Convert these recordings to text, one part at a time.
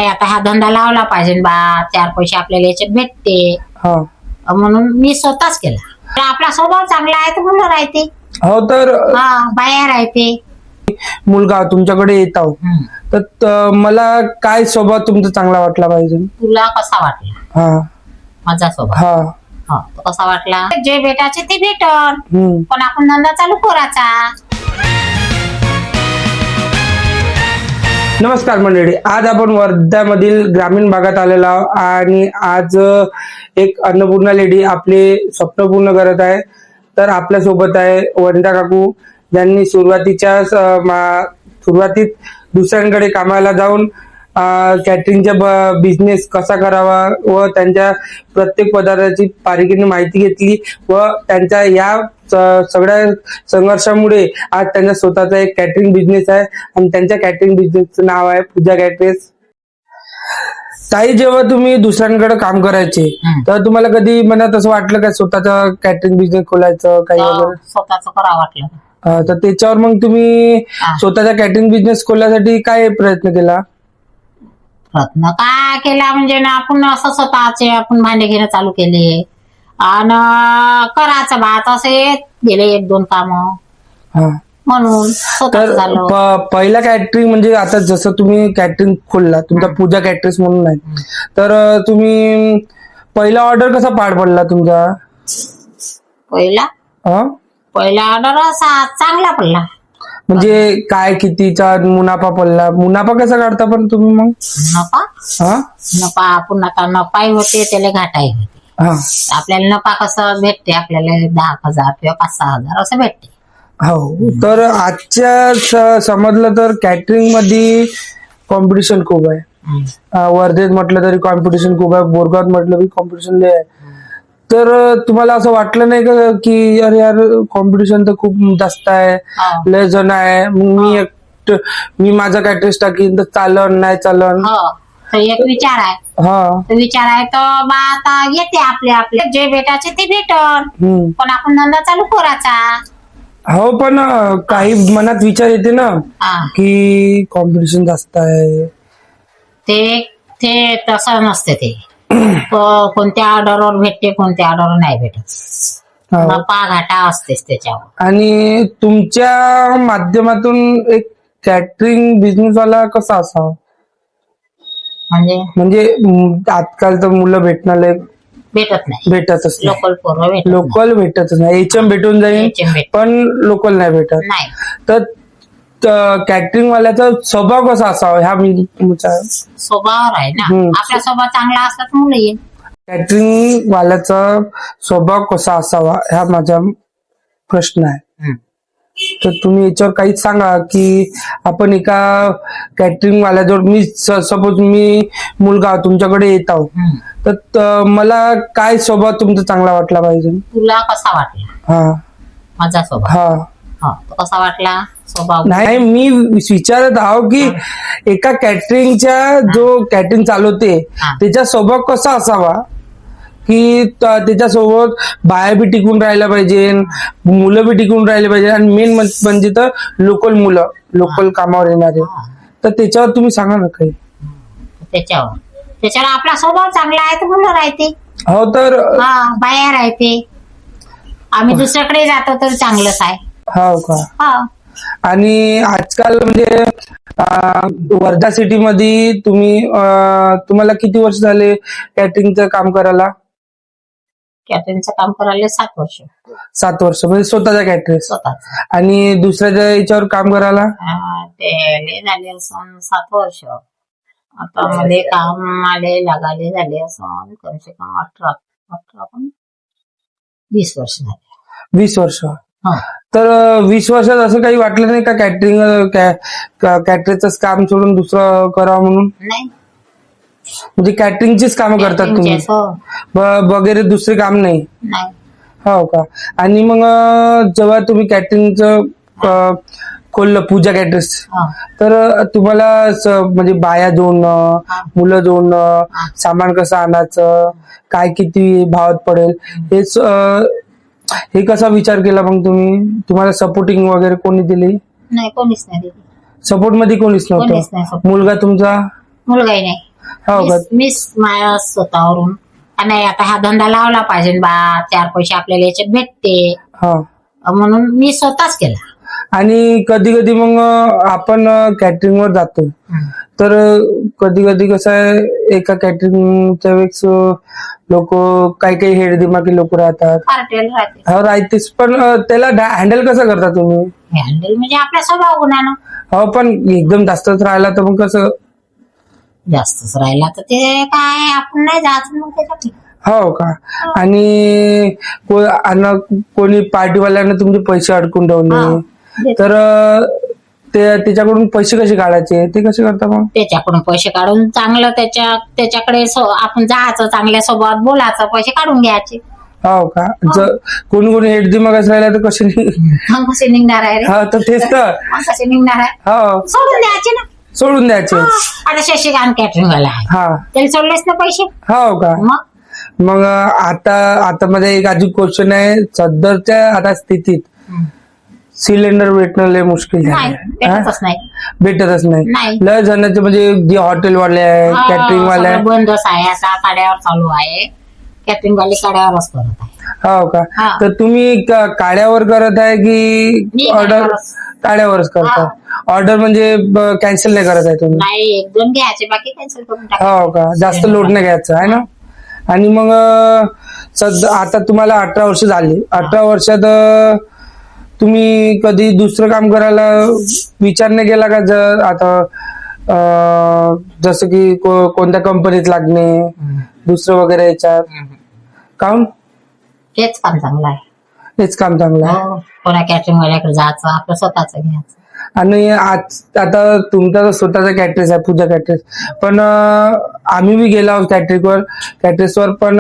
आता हा धंदा लावला पाहिजे बा, 4 पैसे आपल्याला याच्यात भेटते म्हणून मी स्वतःच केला. तर आपला स्वभाव चांगला आहे तर मुलं राहते. हो तर बाया राहते. मुलगा तुमच्याकडे येत आहो तर मला काय स्वभाव तुमचा चांगला वाटला पाहिजे. तुला कसा वाटला माझा स्वभाव? तो कसा वाटला? जे भेटायचे ते भेटन, पण आपण धंदा चालू करायचा. नमस्कार मंडळी, आज आपण वर्ध्यामधील ग्रामीण भागात आलेलो आहोत आणि आज एक अन्नपूर्णा लेडी आपले स्वप्न पूर्ण करत आहे. तर आपल्या सोबत आहे वनिता काकू, ज्यांनी सुरुवातीत दुसऱ्यांकडे कामाला जाऊन कॅटरिंगचा बिझनेस कसा करावा व त्यांच्या प्रत्येक पदार्थाची बारीकीने माहिती घेतली व त्यांच्या या सगळ्या संघर्षामुळे आज त्यांचा स्वतःचा एक कॅटरिंग बिझनेस आहे आणि त्यांच्या कॅटरिंग बिझनेसचं नाव आहे पूजा कॅटरेस. ताई, जेव्हा तुम्ही दुसऱ्यांकडे काम करायचे तर तुम्हाला कधी मनात असं वाटलं का स्वतःचा कॅटरिंग बिझनेस खोलायचं काही वगैरे? स्वतःच करावं वाटलं. तर त्याच्यावर मग तुम्ही स्वतःचा कॅटरिंग बिझनेस खोलण्यासाठी काय प्रयत्न केला? प्रयत्न काय केला म्हणजे ना, आपण असं स्वतःचे आपण भांडे घेणं चालू केले आणि करायचं भात असे गेले 1-2 काम म्हणून तर पहिला कॅटरिंग म्हणजे आता जसं तुम्ही कॅटरिंग खोलला तुमचा पूजा कॅटरेस म्हणून आहे, तर तुम्ही पहिला ऑर्डर कसा पार पडला तुमचा? पहिला ऑर्डर असा चांगला पडला. म्हणजे काय कितीचा मुनाफा पडला? मुनाफा कसा काढता पण तुम्ही मग? नफा आपण आता नफाही होते त्याला घाटाही होते. आपल्याला नफा कसं भेटते? आपल्याला 10,000 किंवा 5-6,000 असं भेटते. हो, तर आजच्या समजलं तर कॅटरिंग मध्ये कॉम्पिटिशन खूप आहे. वर्धेत म्हटलं तरी कॉम्पिटिशन खूप आहे, बोरगावात म्हटलं तरी कॉम्पिटिशन लय आहे. तर तुम्हाला असं वाटलं नाही का की अरे यार कॉम्पिटिशन तर खूप जास्त आहे, लय जण आहे, मी माझा कॅटरेस टाकीन तर चालन नाही चालन? एक विचार आहे. विचार आहे तर बा आता येते आपले जे भेटायचे ते भेटन, पण आपण धंदा चालू करायचा. हो, पण काही मनात विचार येते ना की कॉम्पिटिशन जास्त आहे. ते तसं नसते. ते कोणत्या ऑर्डरवर भेटते, कोणत्या ऑर्डरवर नाही भेटत. नफा घाटा असतेच त्याच्यावर. आणि तुमच्या माध्यमातून एक कॅटरिंग बिझनेस वाला कसा असावा? म्हणजे आजकाल तर मुलं भेटत नाही, भेटतच लोकल भेटतच नाही. HM भेटून जाईल पण लोकल नाही भेटत. तर कॅटरिंग वाल्याचा स्वभाव कसा असावा ह्या मी तुमचा स्वभाव आहे ना. आपला स्वभाव चांगला असला तर मुलं येईल. कॅटरिंग वाल्याचा स्वभाव कसा असावा हा माझा प्रश्न आहे. तर तुम्ही याच्यावर काहीच सांगा की आपण एका कॅटरिंग वाल्याजवळ सपोज मी मुलगा तुमच्याकडे येत आहो तर मला काय स्वभाव तुमचा चांगला वाटला पाहिजे? तुला कसा वाटला माझा स्वभाव? कसा वाटला स्वभाव? नाही, मी विचारत आहो की एका कॅटरिंगच्या जो कॅटरिंग चालवते त्याचा स्वभाव कसा असावा की त्याच्यासोबत बाया बी टिकून राहायला पाहिजे, मुलं बी टिकून राहिले पाहिजे आणि मेन म्हणजे तर लोकल कामावर येणारे. तर त्याच्यावर तुम्ही सांगा ना काही. त्याच्यावर आपला स्वभाव चांगला आहे तर मुलं राहते. हो, तर बाया राहते. आम्ही दुसऱ्याकडे जातो तर चांगलंच आहे. हो का? आणि आजकाल म्हणजे वर्धा सिटी मध्ये तुम्हाला किती वर्ष झाले कॅटरिंगचं काम करायला? कॅटरिंगचं काम करायला 7 वर्ष. 7 वर्ष म्हणजे स्वतःचा कॅटरिंग. आणि दुसऱ्याच्या याच्यावर काम करायला? ते झाले असं 7 वर्ष. आता मध्ये काम लागायला झाले असं कमसे कम 18 पण 20 वर्ष झाले. 20 वर्ष. तर 20 वर्षात असं काही वाटलं नाही का कॅटरिंगचं काम सोडून दुसरं करावं म्हणून? नाही, म्हणजे कॅटरिंगचीच कामं करतात तुम्ही वगैरे, दुसरे काम नाही? हो का? आणि मग जेव्हा तुम्ही कॅटरिंगचं खोललं पूजा कॅटरेस तर तुम्हाला म्हणजे बाया जोडणं, मुलं जोडणं, सामान कसं आणायचं, काय किती भावात पडेल हे कसा विचार केला मग तुम्ही? तुम्हाला सपोर्टिंग वगैरे कोणी दिली? नाही, कोणीच नाही दिली. सपोर्ट मध्ये कोणीच नव्हतं? मुलगा तुमचा? मुलगाही नाही. हो का? मीच माझ्या स्वतःवरून नाही आता हा धंदा लावला पाहिजे बा, 4 पैसे आपल्याला याच्यात भेटते हा. म्हणून मी स्वतःच केला. आणि कधी कधी मग आपण कॅटरिंग वर जातो, तर कधी कधी कसं आहे एका कॅटरिंगच्या वेळेस लोक काही हेडदिमागी लोक राहतात. पार्टेल राहते. हो राहतेच, पण त्याला हँडल कसं करता तुम्ही? हँडल म्हणजे आपल्या स्वभाव गुणानं. हो, पण एकदम जास्तच राहिला तर मग कसं? जास्तच राहिला तर ते काय आपण नाही जायचं मग त्याच्यात. हो का? आणि कोणी पार्टीवाल्यांना तुमचे पैसे अडकून ठेवले तर त्याच्याकडून पैसे कसे काढायचे, ते कसे करता मग? त्याच्याकडून पैसे काढून चांगलं त्याच्याकडे आपण जायचं, चांगल्या स्वभावात बोलायचं, पैसे काढून घ्यायचे. हो का? जर कोणी हेडदिमागच राहिला तर कसे मग कसे निघणार आहे रे? हा, तर तेच तर. मग कसे निघणार आहे? हो, सोडून द्यायचे ना. सोडून द्यायचे. आता शशिकांत कॅटरिंग वाला आहे, हा, त्याला सोडलेच ना पैसे. हो का? मग आता मध्ये एक अजून क्वेश्चन आहे. सध्याच्या आता स्थितीत सिलेंडर भेटणं लय मुश्किल नाही, भेटतच नाही. भेटतच नाही. नाही. लय जणांचे म्हणजे जे हॉटेलवाले आहे, कॅटरिंग वाले आहे, सगळं बंदच आहे आता, काड्यावर चालू आहे. कॅटरिंग वाले काड्यावरच करत आहे. हो का? हा. तर तुम्ही काड्यावर करत आहे की मी ऑर्डर? काड्यावरच. काड्यावरच करता. ऑर्डर म्हणजे कॅन्सल नाही करत आहे तुम्ही? नाही, 1-2 घ्यायचे, बाकी कॅन्सल करून हो टाकायचे. का? जास्त लोड नाही घ्यायचा आहे ना. आणि मग सध्या आता तुम्हाला 18 वर्ष झाली. 18 वर्षात तुम्ही कधी दुसरं काम करायला विचार नाही केला का? जर आता जसं की कोणत्या कंपनीत लागणे, दुसरं वगैरे याच्यात? काऊन? तेच काम चांगलं आहे. हेच काम चांगलं आहे. हो, कोणा कॅटरिंग वाल्याकडे जायचं, आपलं स्वतःच घ्यायचं. आणि आता तुमचा स्वतःचा कॅटरेस आहे, पूजा कॅटरेस, पण आम्ही बी गेलो आहोत कॅटरेसवर, पण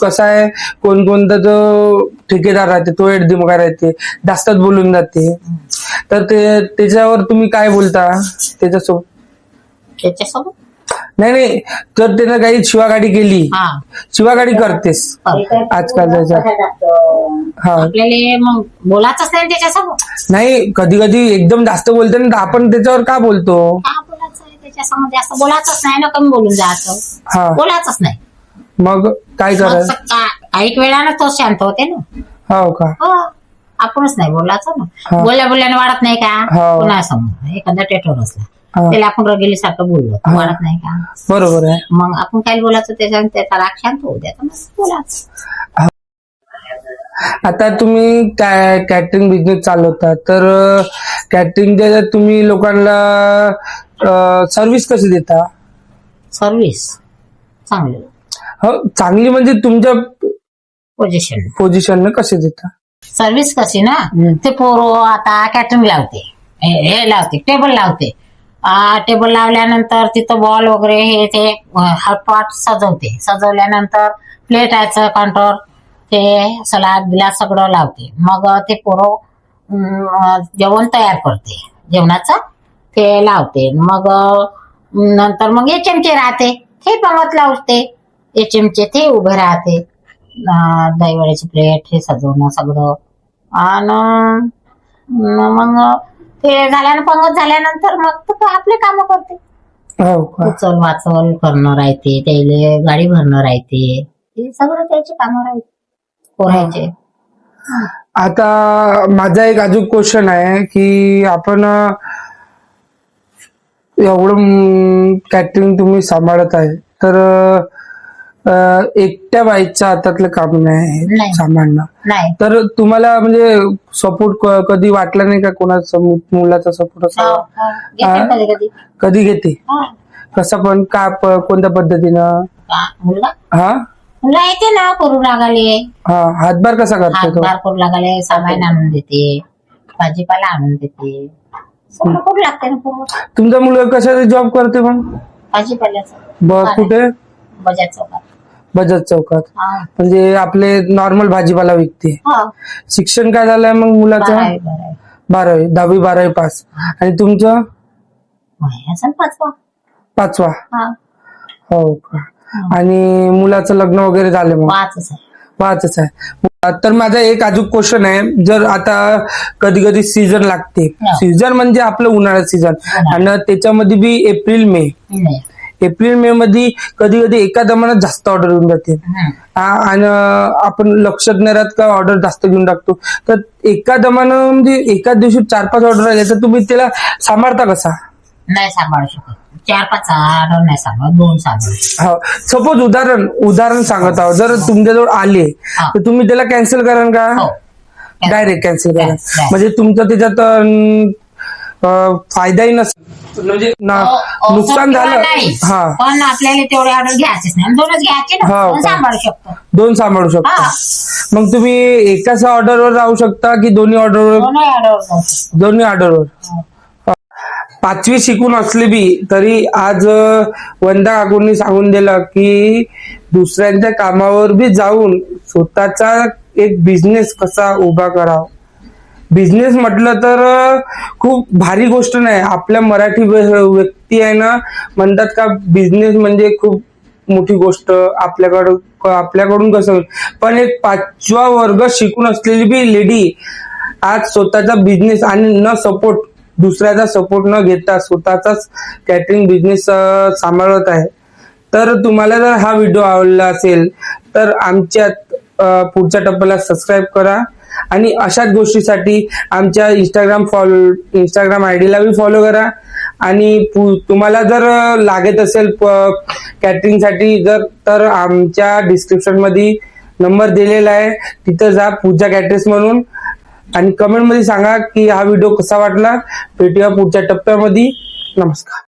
कसं आहे कोणता जो ठेकेदार राहते तो हेडदिमाग राहते, जास्तच बोलून जाते. तर त्याच्यावर तुम्ही काय बोलता त्याच्यासोबत नाही, तर त्यानं काही शिवागाडी केली, शिवागाडी करतेस आजकाल त्याच्या. हा, आपल्याला मग बोलायचंच नाही त्याच्यासोबत. नाही, कधी कधी एकदम जास्त बोलते ना, आपण त्याच्यावर का बोलतो? का बोलायचं त्याच्यासमोर? जास्त बोलायचंच नाही ना, कमी बोलून जायचं. हा, बोलायचंच नाही. मग काय करायचं? काही वेळानं तो शांत होते ना. हो का? हो, आपणच नाही बोलायचं ना. हा. बोलल्याने वाढत नाही का? हो. पुन्हा समोर एखादा टेटर असला हा. त्याला आपण रगेलीसारखं बोललो, वाढत नाही का? बरोबर आहे. मग आपण काय बोलायचं त्याचा राग शांत होऊ द्या, बोलायचं. आता तुम्ही कॅटरिंग बिझनेस चालवता, तर कॅटरिंगच्या तुम्ही लोकांना सर्व्हिस कशी देता? सर्व्हिस चांगली. हो, चांगली म्हणजे तुमच्या पोझिशन कशी देता सर्व्हिस? कशी ना, ते पोरं आता कॅटरिंग लावते, हे लावते, टेबल लावते. टेबल लावल्यानंतर तिथं बॉल वगैरे हे ते हॉटपॉट सजवल्यानंतर प्लेट यायचं, काउंटर, ते सलाद बिलाद सगळं लावते. मग ते पोरं जेवण तयार करते, जेवणाचं ते लावते. मग नंतर मग HMचे राहते, ते पंगत लावते. HMचे ते उभे राहते, दहीवड्याची प्लेट हे सजवणं सगळं. आणि मग ते झाल्यानं पंगत झाल्यानंतर मग आपले काम करते. हो का? उचल वाचल करणं राहते, त्याला गाडी भरणं राहते, हे सगळं त्याचे कामं राहते पोरायचे. आता माझा एक अजून क्वेश्चन आहे की आपण एवढं कॅटरिंग तुम्ही सांभाळत आहे, तर एकट्या बाईच्या हातातलं काम नाही सांभाळणं. नाही, तर तुम्हाला म्हणजे सपोर्ट कधी वाटला नाही का? कोणाचा मुलाचा सपोर्ट असा कधी घेते? कसा पण का कोणत्या पद्धतीनं? हा, मुला येते ना करू लागाले. हा, हातभार कसा करतो तो? हातभार करू लागाले, सामान आणून देते, भाजीपाला आणून देते, सगळं करू लागते ना. तुमचा मुलगा कशाचा जॉब करते मग? भाजीपाल्याचं. कुठे? बजाज चौकात. बजाज चौकात. म्हणजे आपले नॉर्मल भाजीपाला विकते. शिक्षण काय झालंय मग मुलाचं? 12वी, 10वी 12वी पास. आणि तुमचं? 5वा. हो का? आणि मुलाचं लग्न वगैरे झालं मग? 5च आहे. तर माझा एक अजून क्वेश्चन आहे, जर आता कधी कधी सीझन लागते, सीझन म्हणजे आपलं उन्हाळ्यात सीझन, आणि त्याच्यामध्ये बी एप्रिल मे एप्रिल मे मध्ये कधी कधी एका दमानं जास्त ऑर्डर येऊन जाते. आणि आपण लक्षात नाही राहत का ऑर्डर जास्त घेऊन टाकतो. तर एका दमानं म्हणजे एकाच दिवशी 4-5 ऑर्डर आले तर तुम्ही त्याला सांभाळता कसा? नाही सांभाळू शकत. 4-5 ऑर्डर नाही सांभाळ, 2 सांभाळ. हो, सपोज उदाहरण सांगत आहोत. जर तुमच्याजवळ आले तर तुम्ही त्याला कॅन्सल कराल का? डायरेक्ट कॅन्सल करा. म्हणजे तुमचं त्याच्यात फायदाही नसतो, म्हणजे नुकसान झालं. हा, पण आपल्याला तेवढे ऑर्डर घ्यायचेच नाही. 2च घ्यायचे ना, 2 सांभाळू शकतो. 2 सांभाळू शकता. मग तुम्ही एकाच ऑर्डरवर राहू शकता की दोन्ही ऑर्डरवर? दोन्ही ऑर्डरवर. 5वी शिकून असले बी तरी आज वंदा काकूंनी सांगून दिलं की दुसऱ्यांच्या कामावर बी जाऊन स्वतःचा एक बिझनेस कसा उभा करावा. बिझनेस म्हटलं तर खूप भारी गोष्ट नाही. आपल्या मराठी व्यक्ती आहे ना म्हणतात का बिझनेस म्हणजे खूप मोठी गोष्ट आपल्याकडून कसं होईल. पण एक 5वा वर्ग शिकून असलेली बी लेडी आज स्वतःचा बिझनेस आणि न सपोर्ट, दुसऱ्याचा सपोर्ट न घेता स्वतःचाच कॅटरिंग बिझनेस सांभाळत आहे. तर तुम्हाला जर हा व्हिडिओ आवडला असेल तर आमच्या पुढच्या टप्प्याला सबस्क्राईब करा आणि अशाच गोष्टीसाठी आमच्या इंस्टाग्राम आयडीला बी फॉलो करा. आणि तुम्हाला जर लागत असेल कॅटरिंगसाठी तर आमच्या डिस्क्रिप्शन मध्ये नंबर दिलेला आहे, तिथं जा पूजा कॅटरेस म्हणून आणि कमेंट मध्ये सांगा की हा व्हिडिओ कसा वाटला. भेटूया पुढच्या टप्प्यामध्ये. नमस्कार.